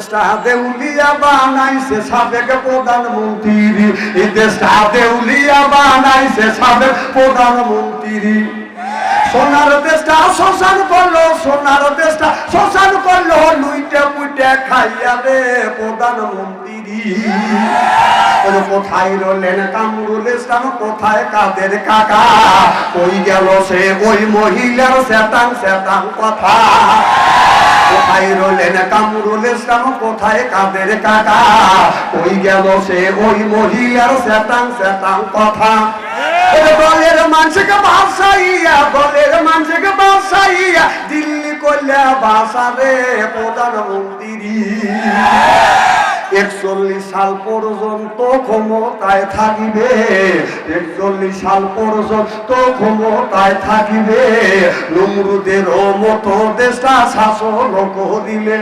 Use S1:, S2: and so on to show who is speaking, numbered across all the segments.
S1: দেশটা দেউলিয়া বানাইছে সাবেক প্রধানমন্ত্রী, এই দেশটা দেউলিয়া বানাইছে সাবেক প্রধানমন্ত্রী। সোনার দেশটা শ্মশান করলো, সোনার দেশটা শ্মশান করলো, লুইটে পুইটে খাইয়া রে প্রধানমন্ত্রী। কোথায় রলেন কামরুল ইসলাম, কোথায় কাদের কাকা, কই গেল সে ওই মহিলার শ্বেতাং শ্বেতাং কথা। কোথায় রলেন কামরুল ইসলাম, কোথায় কাদের কাকা, কই গেল সে ওই মহিলার শ্বেতাং শ্বেতাং কথা। দলের মানুষকে বাসাইয়া, দলের মানুষকে বাসাইয়া, দিল্লি করলে বাসা রে প্রধানমন্ত্রী। 41 সাল পর্যন্ত ক্ষমতায় থাকিবে, 41 সাল পর্যন্ত ক্ষমতায় থাকিবে, নমরুদের মতো দেশটা শাসন করিলে।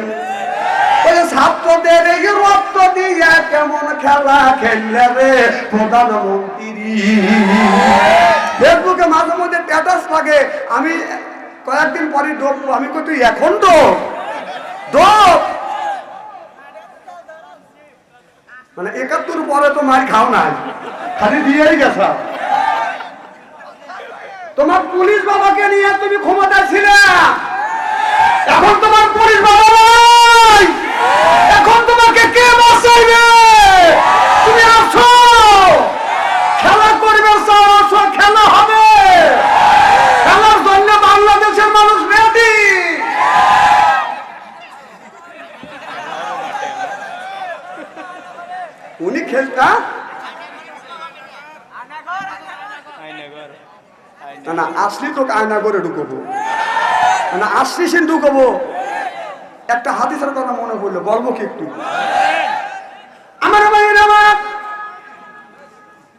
S1: ছাত্রদের এই রক্ত দিয়ে কেমন খেলা খেললে রে প্রধানমন্ত্রী। ফেসবুকে মাঝে মধ্যে স্ট্যাটাস লাগে, আমি কয়েকদিন পরে ডোববো, আমি কই তুই এখন ডোব, মানে 71 পরে তো মার খাও নাই, খালি দিয়েই গেছ। তোমার পুলিশ বাবাকে নিয়ে তুমি ক্ষমতা ছিলে, এখন তোমার পুলিশ বাবা নাই, এখন তোমাকে কে বাঁচাইবে? তুমি আসো, খেলা করবে, আসো, খেলা হবে, খেলার জন্য বাংলাদেশের মানুষ রেডি। উনি খেলতা না, আসলি তো আয়না করে ঢুকবো না, আসলি সে ঢুকবো। একটা হাদিসের কথা মনে পড়লো, বলবো কি একটু? আমার ভাইয়ের আমার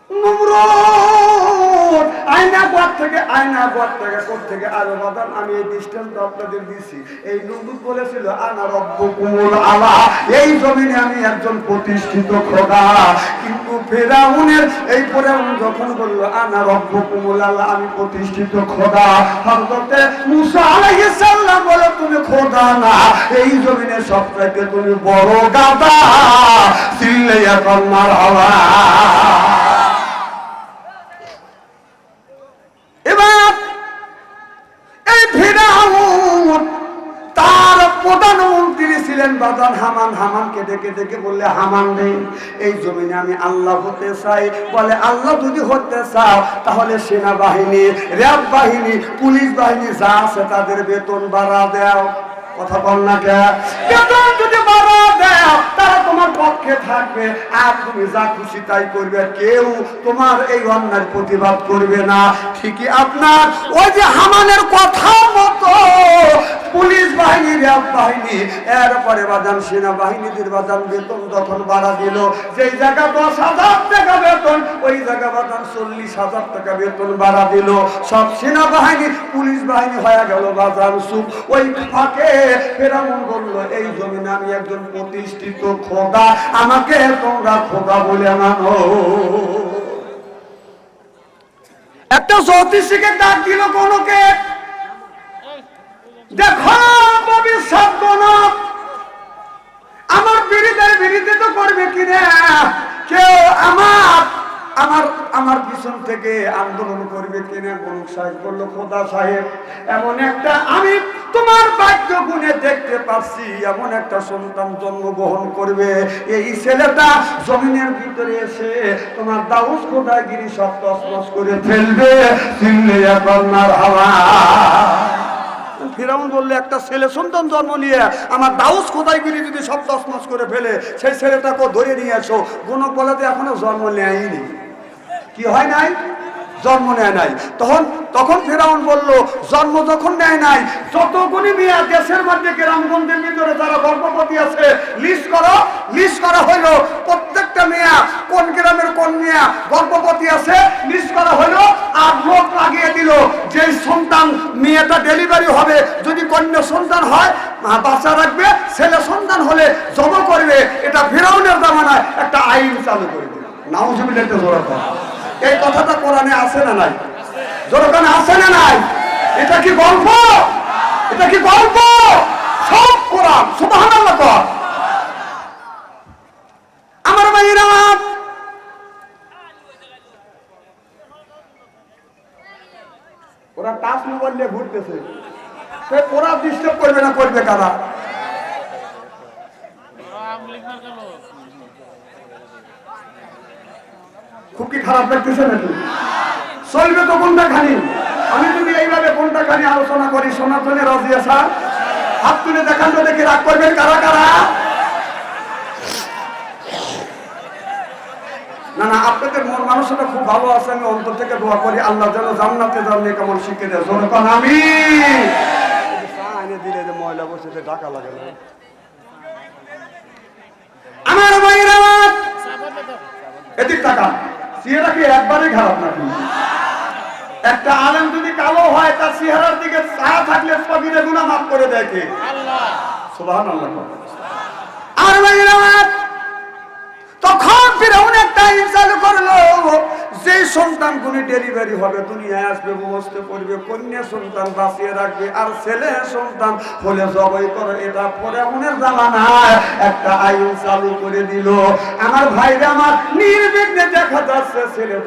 S1: নমরুদ আয়না ঘর থেকে, আয়না ঘর থেকে কোথ থেকে আরো বাদাম, আমি এই ডিস্টেন্স আপনাদের দিছি। এই নমরুদ বলেছিল আনা রব্বুকুমুল আলা, এই জমিনে আমি একজন প্রতিষ্ঠিত খোদা। কিন্তু ফেরাউনের এই ফেরাউন যখন বলল আনা রব্বুকুমুল আলা, আমি প্রতিষ্ঠিত খোদা, হযরতে মুসা আলাইহিস সালাম বলে তুমি খোদা না, এই জমিনে সবচাইতে তুমি বড় গাধা। চিল্লাইয়া কর মারহাবা। এবার এই ফিরাউন তার প্রধানমন্ত্রী ছিলেন বাজান হামান। হামানকে ডেকে ডেকে বললে হামান রে, এই জমিনে আমি আল্লাহ হতে চাই। বলে আল্লাহ যদি হতে চাও তাহলে সেনাবাহিনী, র্যাব বাহিনী, পুলিশ বাহিনী যা আছে তাদের বেতন বাড়া দাও। কথা বল না কে? বেতন যদি বাড়া দাও তারা তোমার পক্ষে থাকবে, আর তুমি যা খুশি তাই করবে, কেউ তোমার এই অন্যায় প্রতিবাদ করবে না। ঠিকই আপনার ওই যে হামানের কথা মতো পুলিশ বাহিনী, র্যাব বাহিনী, এরপরে বাজান সেনাবাহিনীদের বাজান বেতন যখন বাড়া দিল, যেই জায়গা 10,000 টাকা বেতন, ওই জায়গা বাজান 40,000 টাকা বেতন বাড়া দিল। সব সেনাবাহিনী পুলিশ বাহিনী হয়ে গেল বাজান চুপ। ওই ফাঁকে ফেরাউন বলল এই জমিনে আমি একজন প্রতিষ্ঠিত খোদা, আমাকে তোমরা খোদা বলে মানো। একটা জ্যোতিষীকে ডাক দিল কোনকে, দেখো ভবিষ্যৎ কোন আমার বিরোধী তো করবে কিনা কেউ, আমার পিছন থেকে আন্দোলন করবে কিনা। গণক সাহেব বলল খোদা সাহেব, এমন একটা আমি তোমার বাক্য গুণে দেখতে পাচ্ছি, এমন একটা সন্তান জন্মগ্রহণ করবে, এই ছেলেটা জমিনের ভিতরে এসে তোমার দাউস খোদাগিরি সব তছনছ করে ফেলবে। চিল্লাইয়া কর মারহাবা। ফিরাউন বললে একটা ছেলে সন্তান জন্ম নিয়ে আমার দাউস খোদাইগিরি যদি সব তছনছ করে ফেলে, সেই ছেলেটাকে ধরে নিয়ে এসো। গণক বলাতে এখনো জন্ম নেয়নি। কি হয় নাই? জন্ম নেয় নাই। তখন ফেরাউন বলল জন্ম যখন নেয় নাই, যতগুলি মেয়ে দেশের মধ্যে গ্রামগঞ্জের ভিতরে যারা গর্ভবতী আছে লিস্ট করো। লিস্ট করা হইলো প্রত্যেকটা মেয়ে, কোন গ্রামের কোন মেয়ে গর্ভবতী আছে লিস্ট করা হইলো। আর লোক লাগিয়ে দিল, যে সন্তান মেয়েটা ডেলিভারি হবে, যদি কন্যা সন্তান হয় বাচ্চা রাখবে, ছেলে সন্তান হলে জমা করবে। এটা ফেরাউনের জামানায় একটা আইন চালু করে দিল। নাউজুবিল্লাহ। এই কথাটা কোরআনে আছে না নাই? জোরকান আছে না নাই? এটা কি গল্প? এটা কি গল্প? সব কোরআন। সুবহানাল্লাহ। ওরা টাচ মোবাইল নিয়ে ঘুরতেছে, ওরা ডিস্টার্ব করবে না, করবে কারা? খুব কি খারাপ লাগতেছে নাকি? চলবে তো কোনটা খানি? আমি যদি এইভাবে কোনটা খানি আলোচনা করি, শোনার জন্য রাজি আছা? হাত তুলে দেখান তো দেখি, রাগ করবেন কারা কারা? না না, আপনাদের মন মানুষটা খুব ভালো আছে, আমি অন্তর থেকে দোয়া করি আল্লাহ যেন জান্নাতে যাবে কেমন শিখে দেয়। জোরে কোন আমিন। দিলে যে ময়লা বসে ঢাকা লাগে না। আমার ভাইরা এদিক টাকা চেহারা কি একবারই খারাপ নাকি? একটা আলেম যদি কালো হয় তার চেহারার দিকে ছায়া থাকলে সবিরে গুনাহ মাফ করে দেয় কে? আল্লাহ। সুবহানাল্লাহ। আর ভাইরা তখন ফিরআউন একটা আইন চালু করলো, যে সন্তানগুলি ডেলিভারি হবে দুনিয়ায় আসবে, বুঝতে পড়বে, কন্যা সন্তান বাঁচিয়ে রাখবে, আর ছেলে সন্তান হলে জবাই করে। এটা ফিরআউনের জামানায় একটা আইন চালু করে দিল। আমার ভাইরা আমার, নির্বিঘ্নে দেখা যাচ্ছে ছেলে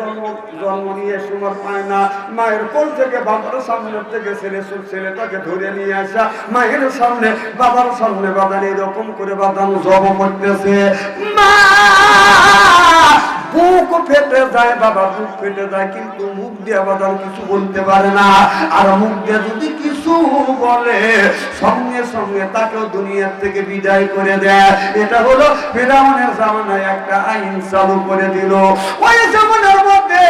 S1: জন্ম নিয়ে সময় পায় না, মায়ের কোল থেকে বাবার সামনে থেকে ছেলেটাকে ধরে নিয়ে আসা, মায়ের সামনে বাবার সামনে বাদান এরকম করে বাদান জব করতেছে। মা বুক ফেটে যায়, বাবা বুক ফেটে যায়, কিন্তু মুখ দিয়ে বাদান কিছু বলতে পারে না। আর মুখ দিয়ে যদি কিছু বলে সঙ্গে সঙ্গে তাকেও দুনিয়ার থেকে বিদায় করে দেয়। এটা হলো ফিরআউনের জামানায় একটা আইন চালু করে দিল। ওই জামানার মধ্যে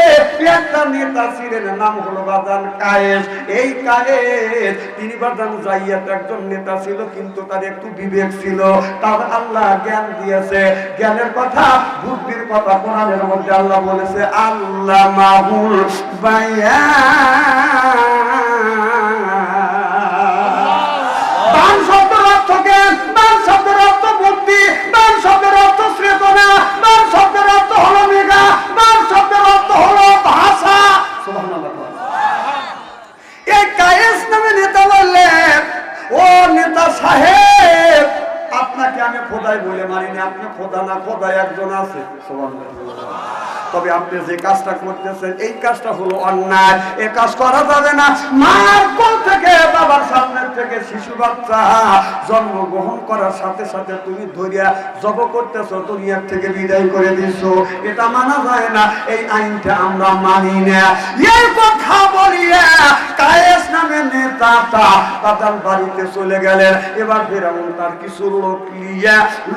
S1: একটা নেতা ছিলেন, নাম হলো বাদান কায়েস। এই কায়েস তিনি বাদান জাইয়াত একজন নেতা ছিল, কিন্তু তার একটু বিবেক ছিল, তার আল্লাহ জ্ঞান দিয়েছে। জ্ঞানের কথা, বুদ্ধির কথা কোরআনের মধ্যে আল্লাহ বলেছে, আল্লামাহুল বায়ান। বান শব্দের অর্থ জ্ঞান, বান শব্দের অর্থ বুদ্ধি, বান শব্দের অর্থ চেতনা, বান শব্দের অর্থ হলো মেঘা, বান শব্দের অর্থ হলো ভাষা। সুবহানাল্লাহ। এই কায়েস নামে নেতা বললেন, ও নেতা সাহেব, আপনাকে আমি খোদাই বলে মানিনি, আপনি খোদা না, খোদাই একজন আছে। তবে আপনি যে কাজটা করতেছেন এই কাজটা হলো অন্যায়, এই কাজ করা যাবে না। মার কোল থেকে বাবার সামনে থেকে শিশু বাচ্চা জন্মগ্রহণ করার সাথে সাথে তুমি ধরিয়া জব করতেছো, দুনিয়ার থেকে বিদায় করে দিছো, এটা মানা যায় না, এই আইনটা আমরা মানি না। এই কথা বলিয়া কায়েস নামে নেতাটা বাদান বাড়িতে চলে গেলেন। এবার ফিরআউন তার কিছু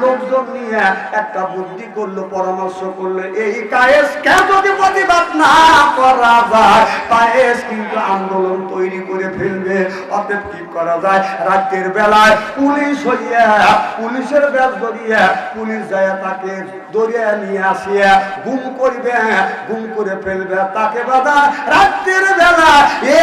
S1: লোকজন নিয়ে একটা বুদ্ধি করলো, পরামর্শ করলো, এই কায়েস যদি প্রতিবাদ না করা যায়, কায়েস কিন্তু আন্দোলন তৈরি করে ফেলবে। অতএব কি করা যায়? রাতের বেলায় পুলিশ হইয়া, পুলিশের ব্যাস ধরিয়া পুলিশ যায় তাকে ধরিয়া নিয়ে আসিয়া গুম করবে, গুম করে ফেলবে তাকে। বাধা রাতের বেলা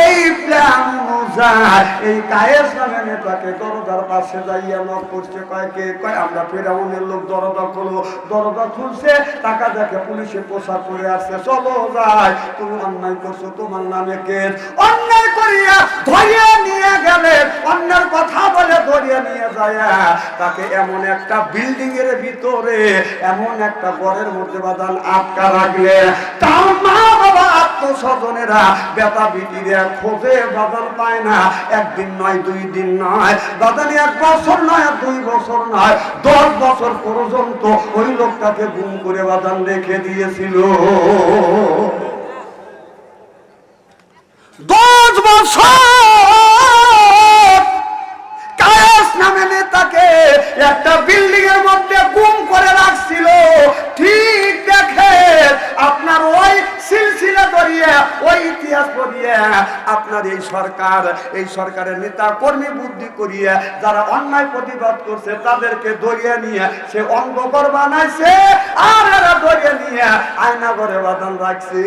S1: এই প্ল্যান অনুযায়ী এই কায়েস নামে নেতাকে দরজার পাশে যাইয়া নক করছে। কয়েকে কয় আমরা ফিরআউনের লোক, দরজা খোলো। দরজা খুলছে, টাকা দেখে পুলিশে পোশাক করে আসছে, চলো যাই, তুমি অন্যায় করছো, তোমার নামে কেস। অন্যায় করিয়া ধরিয়া নিয়ে গেলে, অন্যার কথা বলে ধরিয়া নিয়ে যায় তাকে এমন একটা বিল্ডিং এর ভিতরে, এমন একটা ঘরের মধ্যে বাদান আটকা রাখলে, তার মা বাবা আত্মস্বজনেরা বেটা বিটিরে খোঁজে, বাদান পায় না। একদিন নয়, 2 দিন নয়, বাদান 1 বছর নয়, 2 বছর নয়, 10 বছর পর্যন্ত ওই লোকটাকে গুম করে বাদান রেখে দিয়েছিল। 10 বছর কায়েস নামে নেতাকে একটা বিল্ডিং এর মধ্যে গুম করে রাখছিল। ঠিক দেখে আপনার ওই সিলসিলা ধরিয়া, ওই ইতিহাস পড়িয়া আপনার এই সরকারের নেতা কর্মী বুদ্ধি করিয়া যারা অন্যায় প্রতিবাদ করছে তাদেরকে ধরিয়া নিয়ে সে অন্ধকার বানাইছে, আর এরা ধরিয়া নিয়ে আয়না ঘরে বাঁধান রাখছে।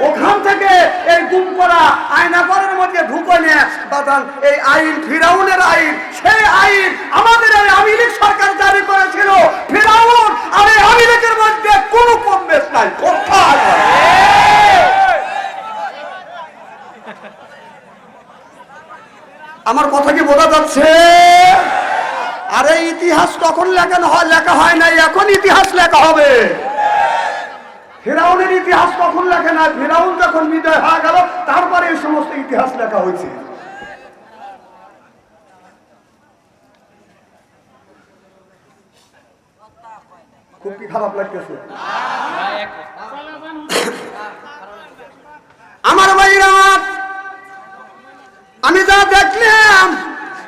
S1: ওখান থেকে এই গুম করা আয়নাঘরের মধ্যে ঢুকে নিয়ে বাদান এই আইন, ফিরআউনের আইন, সেই আইন আমাদের এই আওয়ামী লীগ সরকার জারি করেছিল। ফিরআউন আর এই আওয়ামী লীগের মধ্যে কোনো কম বেশ নাই। আমার কথা কি বোঝা যাচ্ছে? আরে ইতিহাস কখন লেখা হয় নাই, এখন ইতিহাস লেখা হবে। ফেরাউনের ইতিহাস কখন লেখে না, ফেরাউন যখন বিদায় হয়ে গেল তারপরে এই সমস্ত ইতিহাস লেখা হয়েছে। খুব কি খারাপ লাগতেছে আমার ভাইরা? আমি যা দেখলাম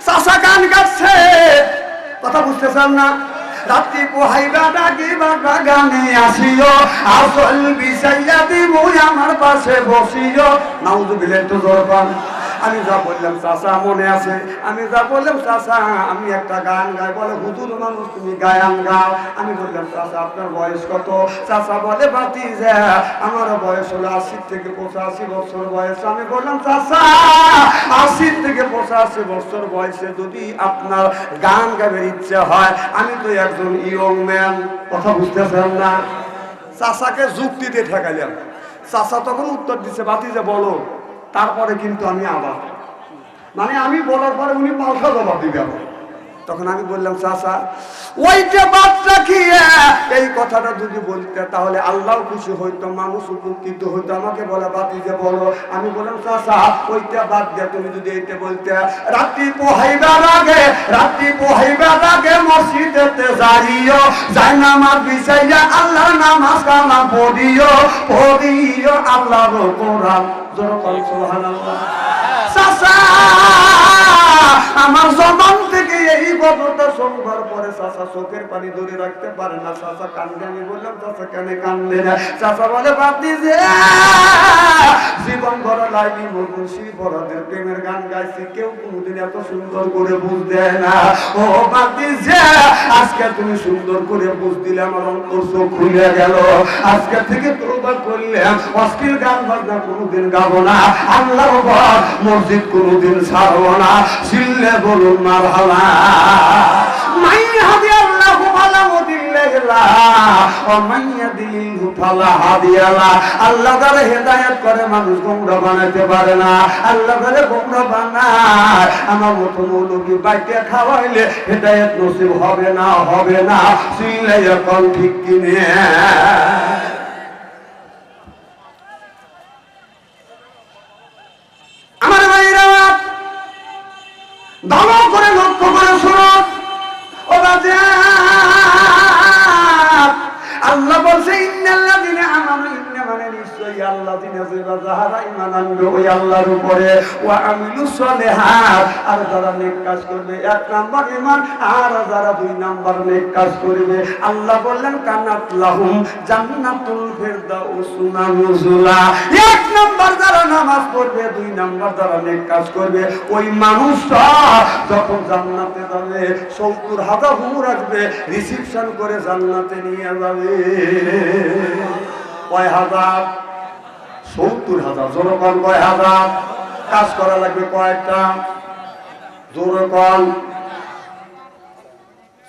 S1: চাষা গান গাচ্ছে, কথা বুঝতেছেন না? রাত্রি পোহাইবা ডাকিবা বাগানে আসিও, আসল বিছাইয়া দিব আমার পাশে বসিও। নাউযুবিল্লাহ, একটু জোর পান। আমি যা বললাম চাচা মনে আছে, আমি যা বললাম চাচা আমি একটা গান গাই। বলে হুজুর মানুষ তুমি গায়ান গাও। আমি বললাম চাচা আপনার বয়স কত? চাচা বলে ভাতিজা আমার বয়স হলো 80 থেকে 85 বছর বয়স। আমি বললাম চাচা 80 থেকে 85 বছর বয়সে যদি আপনার গান গাবের ইচ্ছা হয়, আমি তো একজন ইয়ং ম্যান, কথা বুঝতেছেন না? চাচাকে যুক্তিতে ঠেকাইলাম। চাচা তখন উত্তর দিচ্ছে ভাতিজা বলো। তারপরে কিন্তু আমি আবার মানে আমি বলার পরে উনি পাল্টা জবাব দিবে। তখন আমি বললাম চাচা ওইটা বাদ রাখিয়ে এই কথাটা যদি বলতে তাহলে আল্লাহ খুশি হইতো, মানুষ উপকৃত হইতো। আমাকে বলে ভাতিজা বলো। আমি বললাম চাচা ওইটা বাদ দিয়ে তুমি যদি এইটা বলতে, রাত্রি পোহাইবার আগে মসজিদেতে যাইও, যাই নামাজ বিছাইয়া আল্লাহর নামাজ কালাম পড়িও আল্লাহর কোরআন। সুবহানাল্লাহ। চাচা আমার জবান থেকে এই কথাটা শুনবার পরে চাচা চোখের পানি ধরে রাখতে পারে না, চাচা কান্দে। আমি বললাম চাচা কেন কান্দে না? চাচা বলে ভাতিজা জীবন ভরা লাইলি মুর্শি বড়দের প্রেমের গান গাইছি, কেউ কোনোদিন এত সুন্দর করে বুঝ দেয় না। ও ভাতিজা আজকে তুমি সুন্দর করে বুঝ দিলে আমার অন্তর চোখ খুলে গেল। আজকে থেকে তওবা করলাম, অশ্লীল গান বাজনা কোনোদিন গাবো না, আল্লাহর ঘর মসজিদ কোনোদিন ছাড়বো না। সিল্লে বলুন মারহাবা। মাই হাদিয়াল্লাহু আলা মুদিল্লাহ ওয়া মান ইয়াদিলহু ফালা হাদিয়া লা। আল্লাহ যারা হেদায়েত করে মানুষ গোমরাহ বানাতে পারে না, আল্লাহ যারা গোমরাহ বানায় আমার মতো মৌলবি বাইতে খাওয়াইলে হেদায়েত নসিব হবে না। সিল্লে এখন ঠিক কিনে আমার ভাইরা ভালো করে লক্ষ্য করে শুনো। ও রাজা আল্লাহ বলছে ইন্নাল্লাযিনা আমানু, ইন্না মানে নিশ্চয়ই আল্লাযিনা যারা ঈমান আনবে ওই আল্লাহর উপরে, ওয়া আমিলুস সলিহাত আর যারা নেক কাজ করবে। এক নাম্বার ঈমান, আর যারা দুই নাম্বার নেক কাজ করবে আল্লাহ বললেন কানাত লাহুম জান্নাতুল ফিরদাউস নুজুলা। এক নাম্বার যারা নামাজ পড়বে, দুই নাম্বার যারা নেক কাজ করবে, ওই মানুষটা যখন জান্নাতে যাবে 70,000 হুর আসবে রিসিপশন করে জান্নাতে নিয়ে যাবে। কয় হাজার? 70,000। জোরকন কয় হাজার? কাজ করা লাগবে কয়েকটা? জোরকন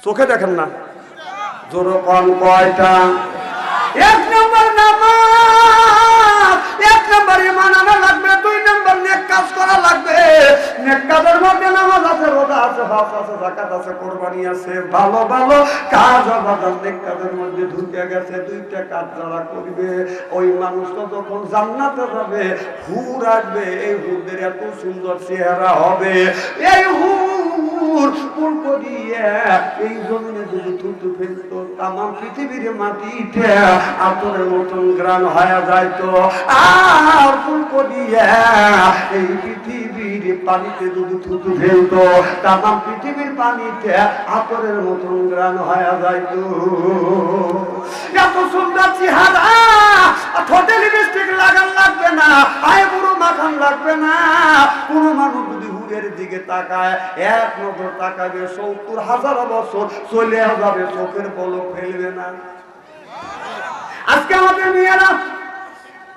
S1: চোখে দেখেন না, জোরকন কয়টা? এক নম্বর নামাজ, এক নম্বর ঈমান আনা লাগবে, দুই নম্বর নেক কাজ করা লাগবে। নেক কাজের মধ্যে নামাজ আছে, রোজা আছে, হজ আছে, যাকাত আছে, কুরবানি আছে, ভালো ভালো কাজ আবাদাত নেক কাজের মধ্যে ঢুকে গেছে। দুইটা কাজ যারা করবে ওই মানুষটা যখন জান্নাতে যাবে হুর আসবে। এই হুরদের এত সুন্দর চেহারা হবে, এই হুর পূর্ব দিয়ে এই জমিনে যদি থুতু ফেলতো তামাম পৃথিবীর মাটিতে আতরের মতন গ্রাম হয়ে যাইতো। আর পূর্ব দিয়ে এই পৃথিবীর পানিতে যদি থুতু ফেলতো তামাম পৃথিবীর পানিতে আতরের মতন গ্রাম হয়ে যাইতো। এত সুন্দর চেহারা, ঠোঁটে লিপস্টিক লাগান লাগবে না, আইব্রো মাখান লাগবে না। কোন মানুষ যদি হুরের দিকে তাকায়, এক নজর তাকাবে, 70,000 বছর চলে যাবে, চোখের পলক ফেলবে না। আজকে আমাদের মেয়েরা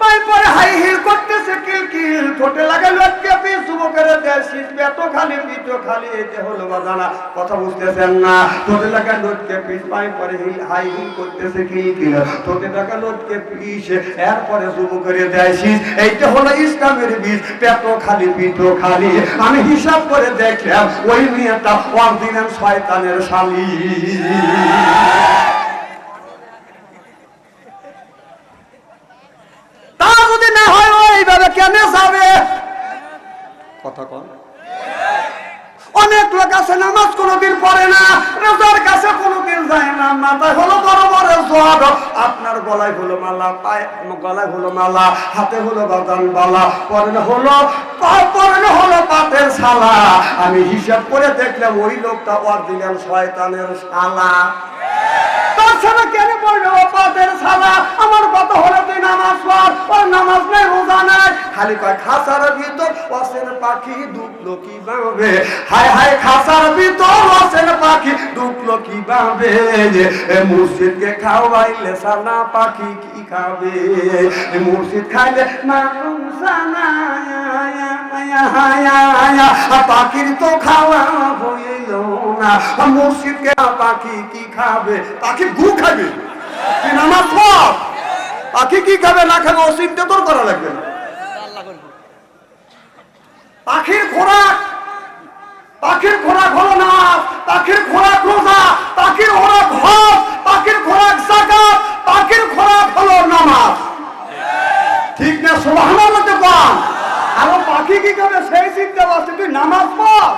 S1: পাই পরে হাই হিল করতেছে, কিলকিল ঠোঁটে লাগালো আজকে পিস যুবকের দেশ শীতবে এত খালি পিঠ খালি। এটা হলো বাজানা, কথা বুঝতেছেন না? ঠোঁটে লাগা লোটকে পিস, পাই পরে হিল হাই হিল করতেছে, কিলকিল ঠোঁটে লাগা লোটকে পিস, এরপরে যুবকের দেশ শীত। এইটা হলো ইসলামের বীজ, পেট খালি পিঠ খালি। আমি হিসাব করে দেখলাম ওই মেয়েটা অরিজিনাল শয়তানের শালী। যাবে। কথা কন। অনেক লোক আছে নামাজ কোনোদিন পড়ে না, রোজার কাছে কোনোদিন যায় না, মাথায় হলো বড় বড় জ্বর, আপনার গলায় হলো মালা, পায়ে গলায় হলো মালা, হাতে হলো বাদান বালা, পরনে হলো পাটের শালা। আমি হিসাব করে দেখলাম ওই লোকটা অরিজিনাল শয়তানের শালা। তাছাড়া কেন বলবে ও পাটের শালা? আমার কথা হলো তুই নামাজ পড়, ওর নামাজ নেই রোজা নাই, খালি কয় খাসার ভিতর অসেন পাখি ঢুকলো কিভাবে, হায় হায় খাসার ভিতর অসেন পাখি ঢুকলো কিভাবে, মুর্শিদকে খাওয়াইলে সানা পাখি কি খাবে, মুর্শিদ খাইলে মালুম সানা পাখির তো খাওয়া হইল না, মুর্শিদকে পাখি কি খাবে, পাখি গু খাবে, তুই নামাজ পড়, পাখি কি খাবে না খাবে ও চিন্তা তোর করা লাগবে না। পাখির খোরাক হলো নামাজ, পাখির খোরাক রোজা, পাখির খোরাক হজ, পাখির খোরাক যাকাত, পাখির খোরাক হলো নামাজ। ঠিক না? সুবহানাল্লাহ বল। আর পাখি কি খাবে সেই চিন্তা আছে, তুই নামাজ পড়।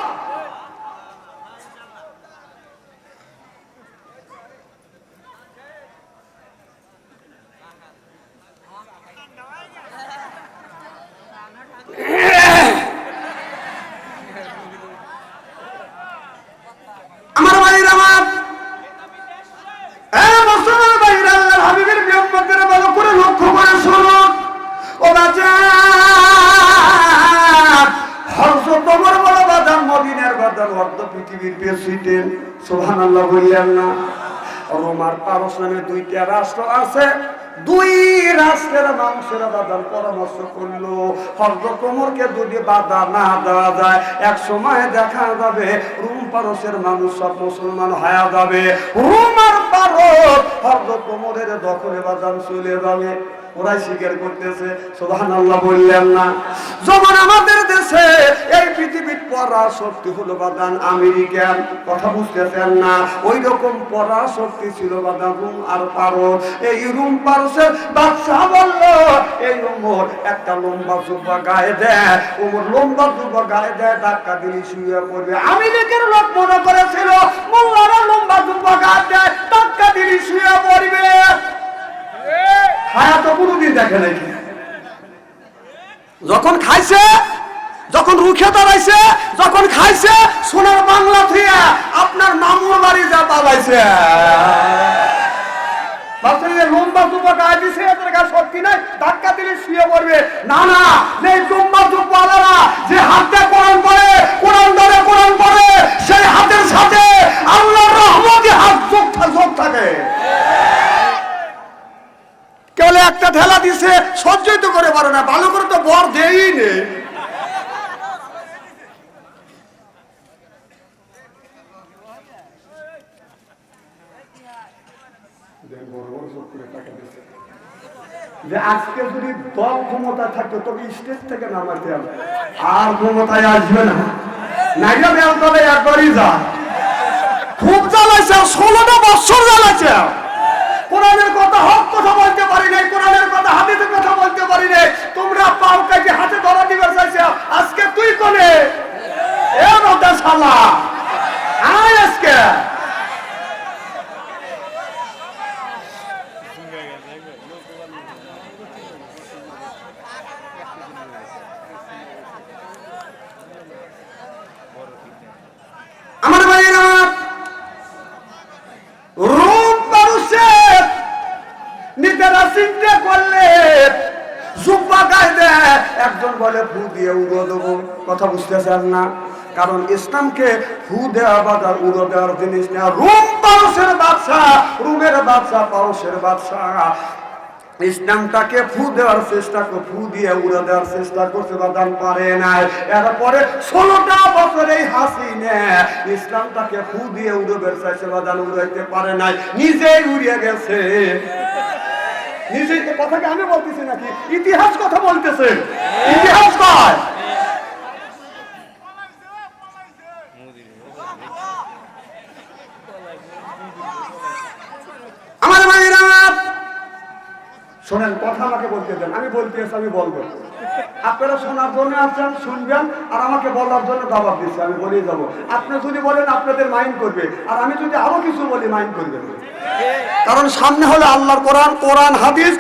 S1: আমার ভাইরা, আমার মুসলমান ভাইরা, আল্লাহর হাবিবের বিয়ামতের ভালো করে লক্ষ্য করে শুনুন। ও বাজার, হযরত ওমর বড় বাজার, মদিনার বাজার, অর্ধ পৃথিবীর প্রেসিডেন্ট, সুবহানাল্লাহ বললেন না? রোমার পারস্য নামে দুইটা রাষ্ট্র আছে, দুই রাষ্ট্রের মানুষেরা বাদার পরামর্শ করলো, হযরত ওমরকে যদি বাধা না দেওয়া যায় এক সময় দেখা যাবে রোম পারস্যের মানুষ সব মুসলমান হয়ে যাবে, রোম আর পারস্য হযরত ওমরের দখলে বাদান চলে যাবে। ওরাই স্বীকার করতেছে, সুবহানাল্লাহ বললেন না? যেমন আমাদের দেশে এই পৃথিবীর পরাশক্তি হলো বাদান আমেরিকান, কথা বুঝতেছেন না? ওই রকম পরাশক্তি ছিল বাদান রোম আর পারস্য। এই রোম পারস্যের বাদশা বলল, এই ওমর একটা লম্বা জুব্বা গায়ে দেয়, ওমর লম্বা জুব্বা গায়ে দেয়, ধাক্কা দিলে শুয়ে পড়বে। আমেরিকার লোক মনে করেছিল মোল্লারা লম্বা জুব্বা গায়ে দেয়, ধাক্কা দিলে শুয়ে পড়বে। খায়া তো কোনোদিন দেখে নাই। যখন খাইছে, যখন রুখে দাঁড়াইছে, যখন খাইছে, সোনার বাংলা থুইয়া আপনার মামুর বাড়ি যা পালাইছে। লম্বা জুব্বা গায়ে দিছে, এদের গায়ে শক্তি নাই, ধাক্কা দিলে শুয়ে পড়বে। না না, এই লম্বা জুব্বাওয়ালারা যে হাতে কোরআন পড়ে, কোরআন ধরে কোরআন পড়ে, সেই হাতের সাথে আল্লাহর রহমতে হাত যোগ থাকে। কেবল একটা ঠেলা দিছে, সহ্যই তো করে পারে না, ভালো করে তো বর দেই নে। যে আজকে যদি দল ক্ষমতা থাকতো তবে স্টেজ থেকে নামাইতে হবে, আর ক্ষমতায় আসবে না। নাইজা দেওয়াল তবে একবারই যা, খুব জ্বালাইছে, 16টা বছর জ্বালাইছে। কোরআনের কথা হক কথা বলতে পারি নাই, কোরআনের কথা হাদিসের কথা বলতে পারি নাই, তোমরা পাও কাজে হাতে ধরা দিবে চাইছো। আজকে তুই কোনে এ রোদা শালা আয় আজকে। আমার ভাইয়েরা, রোম পারস্যের নিজেরা চিন্তা করলে জুব্বা গায়ে দেয়, একজন বলে ফু দিয়ে উড়ো দেবো, কথা বুঝতেছেন না? কারণ ইসলামকে ফু দেওয়া বা উড়ো দেওয়ার জিনিস না। রোম পারস্যের বাদশাহ, রোমের বাদশাহ, পারস্যের বাদশাহ ইসলামটাকে ফু দেওয়ার চেষ্টা করে, ফু দিয়ে উড়ে দেওয়ার চেষ্টা করতে বাদান পারে নাই। এরপরে 16টা বছর এই হাসিনা ইসলামটাকে ফু দিয়ে উড়বে চাইছে, বাদান উড়াইতে পারে নাই, নিজেই উড়িয়ে গেছে। নিজেই কথাকে আমি বলতেছি নাকি? ইতিহাস কথা বলতেছে, ইতিহাস কয়। আমার ভাইরা শোনেন, কথা আমাকে বলতে দেন, আমি বলতে এসে আমি বলবো। আপনারা শোনার জন্য আছেন, শুনবেন, আর আমাকে বলার জন্য দাওয়াত দিচ্ছে, আমি বলেই যাব। আপনি যদি বলেন আপনাদের মাইন্ড করবে, আর আমি যদি আরো কিছু বলি মাইন্ড করবে না। কারণ সামনে হলো আল্লাহর কোরআন, কোরআন হাদিস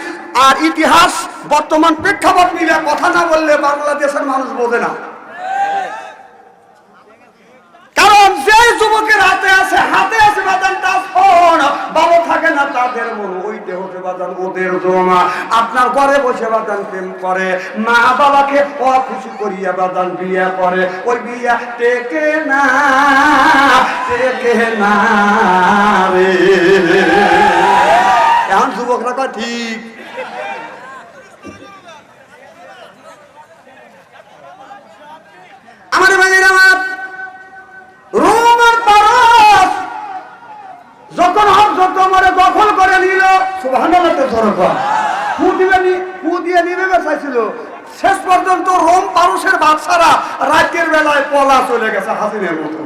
S1: আর ইতিহাস বর্তমান প্রেক্ষাপট মিলে কথা না বললে বাংলাদেশের মানুষ বোঝে না। কারণ যে যুবকের হাতে আছে বাজানটা ফোন, ভালো থাকে না তাদের মন, ওইটা হতে বাজান ওদের জমা। আপনার ঘরে বসে বাজান প্রেম করে, মা বাবাকে অখুশি করিয়া বাজান বিয়ে করে, ওই বিয়া টেকে না রে। এখন যুবকরা কয় ঠিক। আমার ভাইয়ের আমার রোমার পারস যখন হযরত ওমর দখল করে নিল, সুবহানাল্লাহ, ফু দিয়ে নিবে চাইছিল, শেষ পর্যন্ত রোম পারসের বাদশারা রাতের বেলায় পলা চলে গেছে হাসিনের মতো।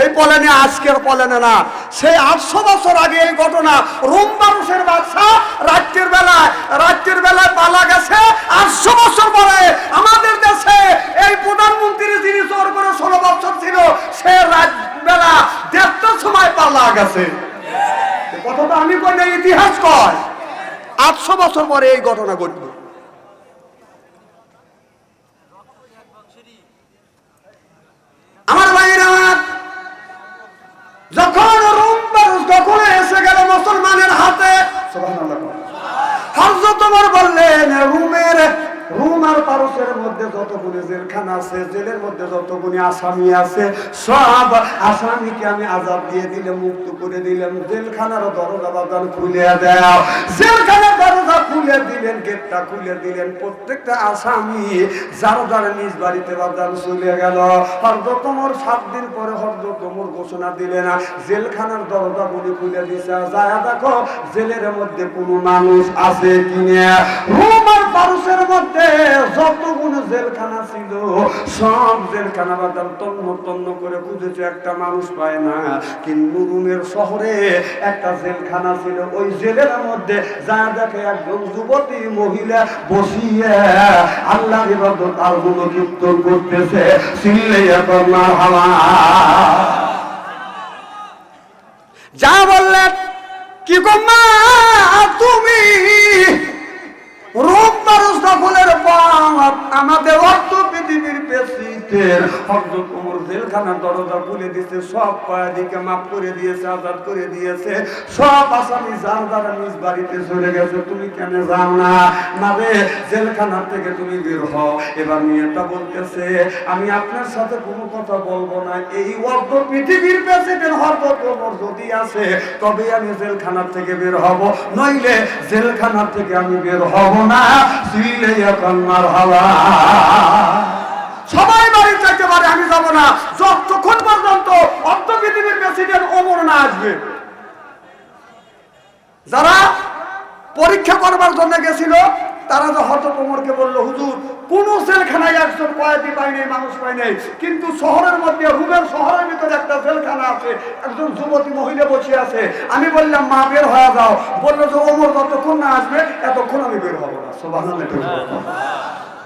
S1: এই পলানে আজকের পলানে না, সেই 800 বছর আগে এই ঘটনা। রোম পারসের বাদশা রাতের বেলায় পালা গেছে। 800 বছর পরে আমাদের দেশে এই প্রধানমন্ত্রী যিনি চোর করে 16 বছর ছিল, সে রাত বেলা 1.5টার সময় পালা গেছে। কথাটা আমি কই না, ইতিহাস কয়। 800 বছর পরে এই ঘটনা ঘটল। আমার ভাইয়েরা, যখন রোম পারস দখলে এসে গেল মুসলমানের হাতে, সুবহানাল্লাহ, হযরত ওমর বললেন, রোম আর পারসের মধ্যে যতগুলি জেলখানা আছে, জেলের মধ্যে যতগুলি আসামি আছে, সব আসামিকে আমি আজাদ দিয়ে দিলে, মুক্ত করে দিলাম। জেলখানার দরজা বাজান খুলে দাও। জেলখানার দরজা খুলে দিলেন, গেটটা খুলে দিলেন। প্রত্যেকটা আসামি যার নিজ বাড়িতে বাজান চলে গেল। হযরত ওমর 7 দিন পরে হযরত ওমর ঘোষণা দিলেন, জেলখানার দরজা গুলি খুলে দিছে, যায় দেখো জেলের মধ্যে কোনো মানুষ আছে কিনা। রোম আর পারসের মধ্যে যতগুলো জেলখানা ছিল, সব জেলখানা বাজার তন্ন করে খুঁজেছে, একটা মানুষ পায় না। কিন্তু রোমের শহরে একটা জেলখানা ছিল, ওই জেলের মধ্যে যা দেখে একজন যুবতী মহিলা বসিয়ে আল্লাহর ইবাদত আর গুণকীর্তন করতেছে। চিল্লাইয়া তোর মারহাবা। যা বললেন, কি গো মা তুমি রোম পারস দখলের পর আমাদের অর্থ পৃথিবীর প্রেসিডেন্ট হযরত ওমর জেলখানার দরজা খুলে দিয়েছে, সব কয়েদিকে মাফ করে দিয়েছে, আজাদ করে দিয়েছে, সব আসামি যার নিজ বাড়িতে চলে গেছে। তুমি কেন যাও না? না রে, জেলখানার থেকে তুমি বের হও। এবার মেয়েটা বলতেছে, আমি আপনার সাথে কোনো কথা বলবো না, এই অর্ধ পৃথিবীর প্রেসিডেন্ট হযরত ওমর যদি আছে তবে আমি জেলখানার থেকে বের হব, নইলে জেলখানার থেকে আমি বের হব না। সবাই বাড়ি চাইতে পারে, আমি যাব না যতক্ষণ পর্যন্ত অর্ধ পৃথিবীর প্রেসিডেন্ট ওমর না আসবে। যারা পরীক্ষা করবার জন্য গেছিল তারা তো হযরত ওমরকে বলল, হুজুর কোন জেলখানায় একজন কয়েদি পাই নাই, মানুষ পাই নাই, কিন্তু শহরের মধ্যে, রোমের শহরের ভিতরে একটা জেলখানা আছে, একজন যুবতী মহিলা বসে আছে। আমি বললাম, মা বের হয়ে যাও। বললো যে ওমর যতক্ষণ না আসবে এতক্ষণ আমি বের হবো না। সুবহানাল্লাহ।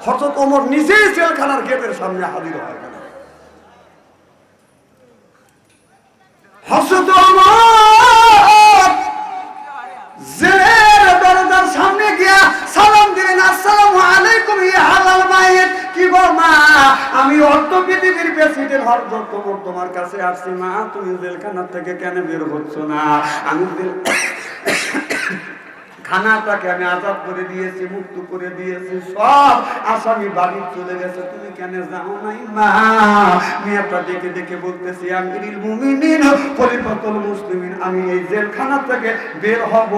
S1: হযরত ওমর নিজেই জেলখানার গেটের সামনে হাজির হয়ে গেল। হযরত ওমর জেলের দরজার সামনে গিয়া সালাম দিলেন, আসসালামু আলাইকুম ইয়া হালাল মাইত। কি গো মা, আমি অর্ধ পৃথিবীর প্রেসিডেন্ট হযরত ওমর তোমার কাছে আসছি। মা, তুমি জেলখানা থেকে কেন বের হচ্ছ না? আমি খানাটাকে আমি আজাদ করে দিয়েছি, মুক্ত করে দিয়েছি, সব আসামি বাড়ি চলে গেছে, তুমি কেন যাও নাই? মা, মেয়েটা দেখে দেখে বলতেছি, আমিরুল মুমিনিন খলিফাতুল মুসলিমিন, আমি এই জেলখানা থেকে বের হব,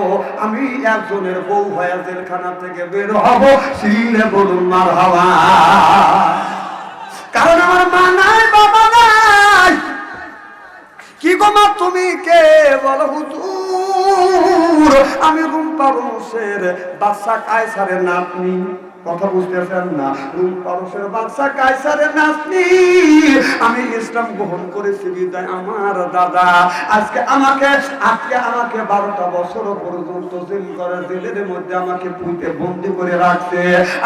S1: আমি একজনের বউ হয়ে জেলখানা থেকে বের হব। সিলে বলুন মারহাবা। কারণ আমার মা নাই, বাবা নাই। কি গো মা, তুমি কে? বলো, হুজুর আমি রোম পারসের বাদশা কায়সারের নাতনি। কথা বুঝতেছেন না? রুম পারসের বাদশা কায়সারের নাতনি, আমি ইসলাম গ্রহণ করেছি বিদায় আমার দাদা আজকে আমাকে 12টা বছর পর্যন্ত জেলের মধ্যে আমাকে পুঁতে বন্দি করে রাখছে।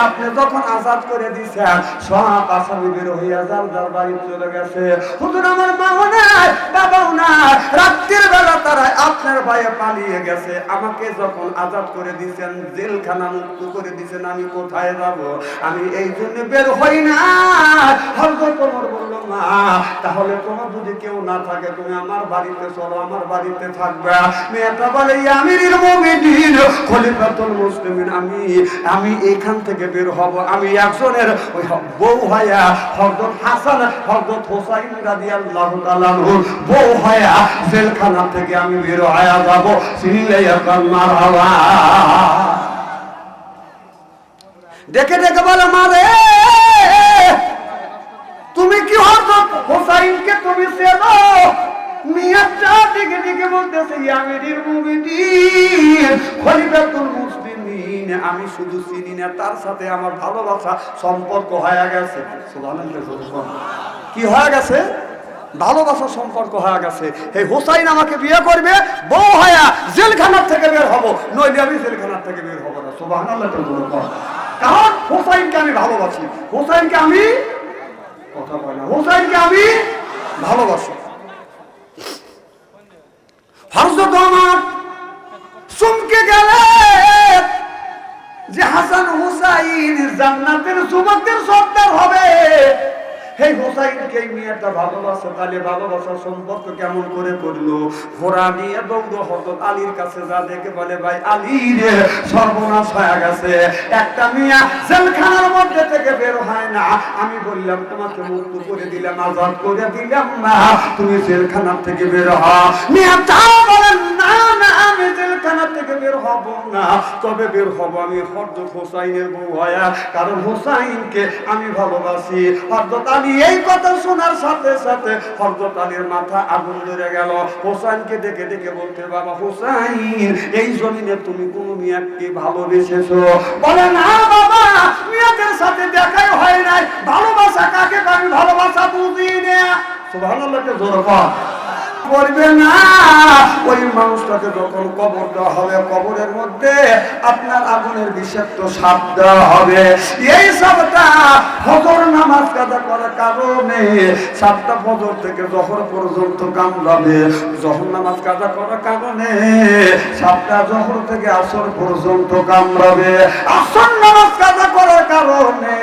S1: আপনি যখন আজাদ করে দিছেন সব আসামি বের হইয়া যার বাড়ি চলে গেছে। হুজুর আমার মাও নাই বাবাও নাই, রাত্রির বেলা তারা আপনার ভয়ে পালিয়ে গেছে। আমাকে যখন আজাদ করে দিছেন, জেলখানা মুক্ত করে দিছেন, আমি কোথায় যাব? আমি এই জন্য বের হই না। হযরত ওমর বলল, মা তাহলে তোমার যদি কেউ না থাকে তুমি আমার বাড়িতে চলো, আমার বাড়িতে থাকবে। মেয়েটা বলে, ইয়া আমিরুল মুমিনিন খলিফাতুল মুসলিমিন, আমি এখান থেকে বের হব। আমি একজনের ওই বউ হইয়া হযরত হাসান হযরত হুসাইন রাদিয়াল্লাহু তাআলা আনহুর বউ হইয়া জেলখানা থেকে আমি বের হইয়া যাব। সিল্লাইয়া মারহাবা। দেখে দেখে বলে, মারে তুমি কি হযরত হুসাইনকে তুমি চেনো? মিয়াটা দিকে দিকে বলতেছে, ইয়া আমিরুল মুমিনিন খলিফাতুল মুসলিমিন, আমি শুধু চিনি না, তার সাথে আমার ভালোবাসা সম্পর্ক হয়ে গেছে। সুবহানাল্লাহ। কি হয়ে গেছে? ভালোবাসা সম্পর্ক হয়ে গেছে। এই হুসাইন আমাকে বিয়ে করবে, বউ হয়া জেলখানার থেকে বের হব, নইলে আমি জেলখানার থেকে বের হব না। সুবহানাল্লাহ। কারণ হুসাইনকে আমি ভালোবাসি, হুসাইনকে আমি কথা বলি না, হুসাইনকে আমি ভালোবাসি। হযরত ওমর চমকে গেলে যে হাসান হুসাইন জান্নাতের যুবকদের সর্দার হবে। এই হুসাইনকে মেয়েটা ভালোবাসে, তাহলে ভালোবাসার সম্পর্ক কেমন করে করলো? ঘোড়া নিয়ে দৌড় হযরত আলীর কাছে যা দেখে বলে, ভাই আলী রে সর্বনাশ হয়ে গেছে, একটা মেয়ে জেলখানার মধ্যে থেকে বের হয় না। আমি বললাম তোমাকে মুক্ত করে দিলাম, আজাদ করে দিলাম, না তুমি জেলখানার থেকে বের হও। মেয়েটা বলেন, না না আমি জেলখানা থেকে বের হব না, তবে বের হব আমি হযরত হুসাইনের বউ হয়া, কারণ হুসাইনকে আমি ভালোবাসি। হযরত আলী এই কথা শোনার সাথে সাথে হযরত আলীর মাথা আগুন ধরে গেল। হুসাইনকে ডেকে ডেকে বলতে, বাবা হুসাইন, এই জমিনে তুমি কোন মেয়েকে ভালোবেসেছো? বলে, না বাবা, মেয়েদের সাথে দেখাই হয় নাই, ভালোবাসা কাকে আমি ভালোবাসা বুঝি না। সুবহানাল্লাহ। জোরে বল। করবে না। ওই মানুষটাকে যখন কবর দেওয়া হবে, কবরের মধ্যে আপনার আগুনের বিষাক্ত সাপ দেওয়া হবে। এই সাপটা ফজর নামাজ কাজা করার কারণে সাতটা ফজর থেকে জোহর পর্যন্ত কামড়াবে। জোহর নামাজ কাজা করার কারণে সাতটা জোহর থেকে আসর পর্যন্ত কামড়াবে। আসর নামাজ কাজা করার কারণে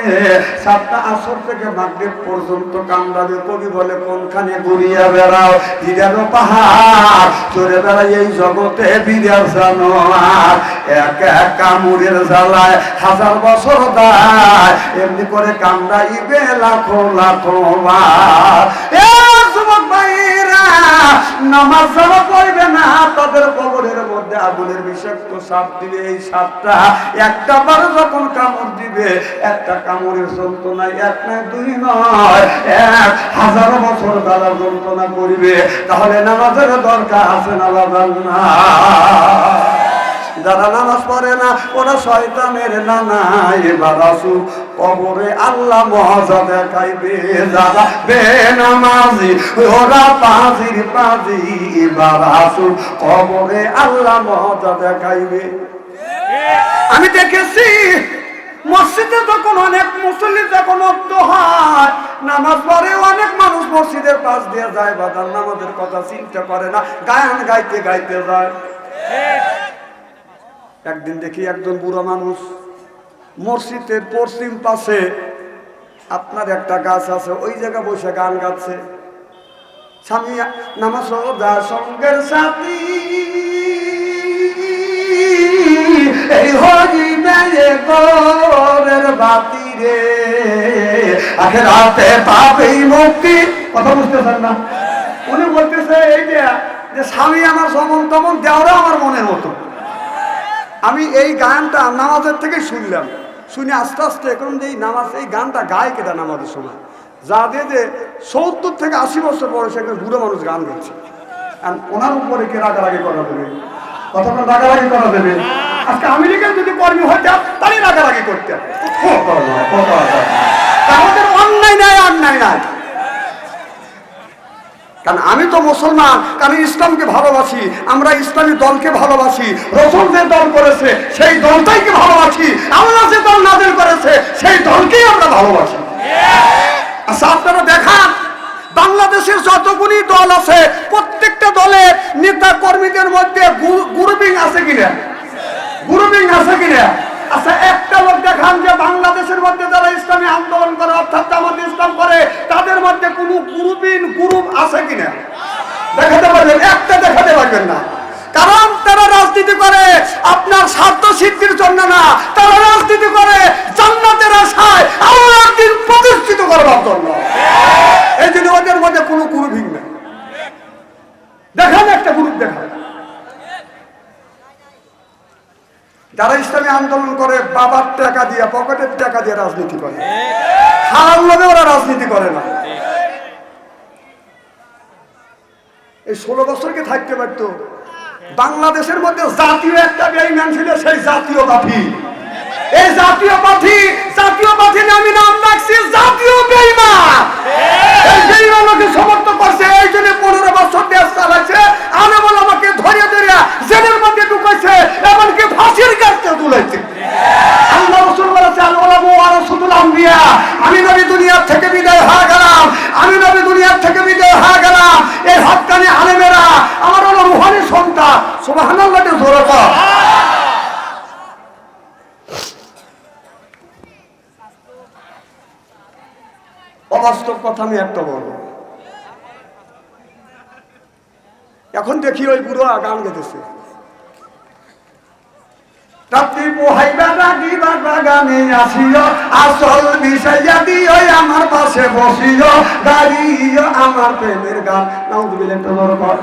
S1: সাতটা আসর থেকে মাগরিব পর্যন্ত কামড়াবে। কবি বলে, কোনখানে ঘুরিয়া বেড়াও হীরার পাহাড়, চড়ে বেড়াই এই জগতে বিরার জানোয়ার, এক এক কামড়ের জ্বালায় হাজার বছর দায়, এমনি করে কামড়াইবে লাখো লাখো বার। যুবক ভাইরা, নামাজ যারা পড়বে না তাদের কবরের মধ্যে আগুনের বিষাক্ত সাপ দিবে। এই সাপটা একটা বার যখন কামড় দিবে, একটা কামড়ের যন্ত্রণায় এক নয় দুই নয় 1000 বছর তারা যন্ত্রণা করবে। তাহলে নামাজের দরকার আছে না বাজার না? যারা নামাজ পড়ে না ওরা শয়তানের নানা। এবার আসুন কবরে আল্লাহ মজা দেখাইবে, যারা বেনামাজি ওরা পাজির পাজি। এবার আসুন কবরে আল্লাহ মজা দেখাইবে। আমি দেখেছি মসজিদে যখন অনেক মুসল্লি যখন অক্ত হয়, নামাজ পড়ে অনেক মানুষ মসজিদের পাশ দিয়ে যায়, বাদার নামাজের কথা চিন্তা করে না, গান গাইতে গাইতে যায়। একদিন দেখি একজন বুড়ো মানুষ মসজিদের পশ্চিম পাশে আপনার একটা গাছ আছে, ওই জায়গা বসে গান গাচ্ছে। স্বামী নামাজ সদা সঙ্গের সাথী, এই হরি মেয়ে গোরের বাতি রে, আখেরাতে পাবেই মুক্তি। কথা বুঝতেছেন না? উনি বলতেছে এই যে স্বামী আমার সমন তমন দেওয়া আমার মনের মতো। আমি এই গানটা নামাজের থেকে শুনলাম, শুনে আস্তে আস্তে এখন এই নামাজ এই গানটা গায় কেটা নামাজের সময়, যা দিয়ে যে 70 থেকে 80 বছর বয়সে একজন বুড়ো মানুষ গান গাচ্ছে। আর ওনার উপরে কে রাগারাগি করা দেবে? কতক্ষণ রাগারাগি করা দেবে? আজকে আমেরিকান যদি কর্মী হইতাম তাহলে রাগারাগি করতে। আমাদের অন্যায় নাই, অন্যায় নাই। কারণ আমি তো মুসলমান, আমি ইসলামকে ভালোবাসি, আমরা ইসলামী দলকে ভালোবাসি, রাসূল যে দল করেছে সেই দলটাইকে ভালোবাসি, আল্লাহ যে দল নাযিল করেছে সেই দলকেই আমরা ভালোবাসি। আচ্ছা আপনারা দেখান বাংলাদেশের যতগুলি দল আছে প্রত্যেকটা দলের নেতা কর্মীদের মধ্যে গ্রুপিং আছে কিনা, গ্রুপিং আছে কিনা? আচ্ছা একটা লোক দেখান যে বাংলাদেশের মধ্যে যারা ইসলামী আন্দোলন করে অর্থাৎ জামাতে ইসলাম করে তাদের মধ্যে কোনো গ্রুপ আছে কিনা দেখাতে পারবেন? একটা দেখাতে পারবেন না। কারণ তারা রাজনীতি করে আপনার স্বার্থ সিদ্ধির জন্য না, তারা রাজনীতি করে জান্নাতের আশায় আল্লাহর দ্বীন প্রতিষ্ঠিত করবার জন্য। এই জন্য ওদের মধ্যে কোনো গ্রুপিং নেই। দেখান একটা গ্রুপ দেখান। যারা ইসলামী আন্দোলন করে বাবার টাকা দিয়ে, পকেটের টাকা দিয়ে রাজনীতি করে, হারাম লোভে ওরা রাজনীতি করে না। এই 16 বছরকে থাকতে পারতো। বাংলাদেশের মধ্যে জাতীয় একটা বেঈমান ছিল, সেই জাতীয় পার্টি। এই জাতীয় পার্টি আমি নাম রাখছি জাতীয় বেঈমান। এই বেঈমানকে সমর্থন করছে, এই জন্য 15 বছর দেশ চালাচ্ছে, আলেম আমাকে ধরে জেলের মধ্যে ঢুকাইছে, এমনকি ফাঁসির কাছে তুলেছে। আল্লাহ রাসূল বলেছে আল উলামা ওয়ারাসাতুল আম্বিয়া, আমি নবী দুনিয়ার থেকে বিদায় হয়ে গেলাম, আমি নবী দুনিয়ার থেকে বিদায় হয়ে গেলাম, এই হক্কানি আলেমেরা আমার হলো রূহানি সন্তান। সুবহানাল্লাহ জোরে বল। অবাস্তব কথা আমি একটা বলবো। এখন দেখি ওই বুড়ো গান গেতেছে, রাত্রি পোহাইবা রাগিবা বাগানে আসিও, আসল বিষয়া দিও আমার পাশে বসিও, গাইও আমার প্রেমের গান। নাউযুবিল্লাহ তোমার পর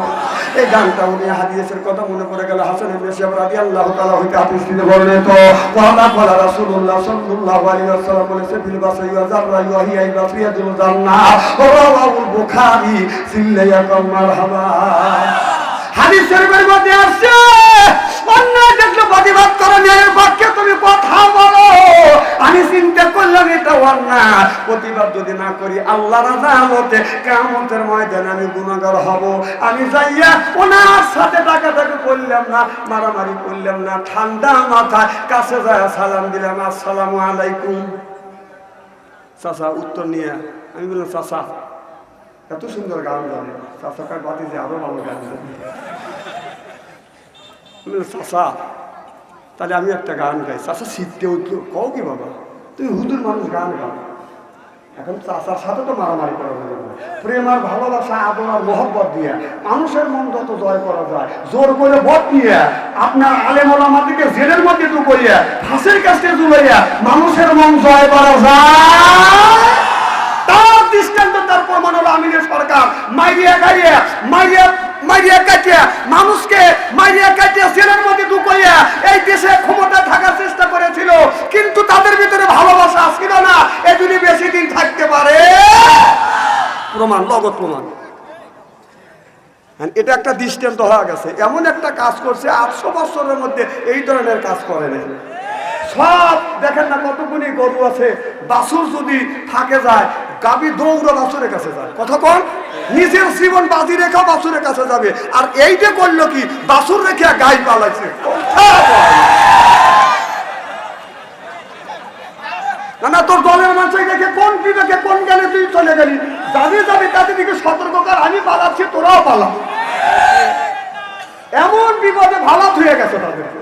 S1: এই গানটা উনি হাদিসের কথা মনে পড়ে গেল। হাসান ইবনে সাহেব রাদিয়াল্লাহু তাআলা হইতে হাদিস থেকে বললেন তো ওয়ালা রাসূলুল্লাহ সাল্লাল্লাহু আলাইহি ওয়াসাল্লাম বলেছে বিল বাসাই ওয়া জাররা ওয়া হিয়া বাসিয়াতুল জান্নাহ রাওয়াহুল বুখারী সিল্লায়াকুম মারহাবা। হাদিস শরীফের মধ্যে আছে অন্যায় দেখলে প্রতিবাদ করো, ন্যায়ের পক্ষে তুমি কথা বলো। আমি চিন্তা করলাম এটা অন্যায়, প্রতিবাদ যদি না করি আল্লাহর আদালতে কিয়ামতের ময়দানে আমি গুনাহগার হব। আমি যাইয়া ওনার সাথে ডাকাডাকি করলাম না, মারামারি করলাম না, ঠান্ডা মাথায় কাছে যায় সালাম দিলাম, আসসালামু আলাইকুম। চাচা উত্তর নিয়ে আমি বললাম চাচা এত সুন্দর গান জানে, চাচাকার বাতি যে আরো ভালো গান জানে। চাচা তাহলে আমি একটা গান গাই। চাচা শীততে উঠলো, কও কি বাবা তুমি হুজুর মানুষ গান গাও। এখন চাচার সাথে তো মারামারি করা যাবে না, প্রেম আর ভালোবাসা আদর আর মহব্বত দিয়ে মানুষের মন যত জয় করা যায়, জোর করে ভোট নিয়ে আপনার আলেম ওলামাদেরকে জেলের মধ্যে ঢুকাইয়া ফাঁসির কাছে ঝুলাইয়া মানুষের মন জয় করা যায়। তার দৃষ্টান্ত তার প্রমাণ হলো আমিনের সরকার মাইরিয়া কাটিয়া মানুষকে মাইরিয়া কাটিয়া জেলের মধ্যে ঢুকাইয়া এই দেশে ক্ষমতা থাকার চেষ্টা করেছিল, কিন্তু তাদের ভিতরে ভালোবাসা ছিল না, এই যদি বেশি দিন থাকতে পারে। প্রমাণ, লগত প্রমাণ। এটা একটা দৃষ্টান্ত হয়ে গেছে। এমন একটা কাজ করছে 800 বছরের মধ্যে এই ধরনের কাজ করে নাই। সব দেখেন না কতগুলি গরু আছে, বাছুর যদি থাকে যায় গাবি দৌড়া বাছুরের কাছে যায়। কথা কোন নিজের জীবন বাজি রেখা বাছুরের কাছে যাবে, আর এইটা করলো কি বাছুর রেখে গাই পালাইছে। না তোর দলের মানুষ দেখে কোন বিবেকে কোন জ্ঞানে তুই চলে গেলি, যাবি তাদের দিকে সতর্ক কর, আমি পালাচ্ছি তোরাও পালা। এমন বিপদে ভালো হয়ে গেছে তাদেরকে।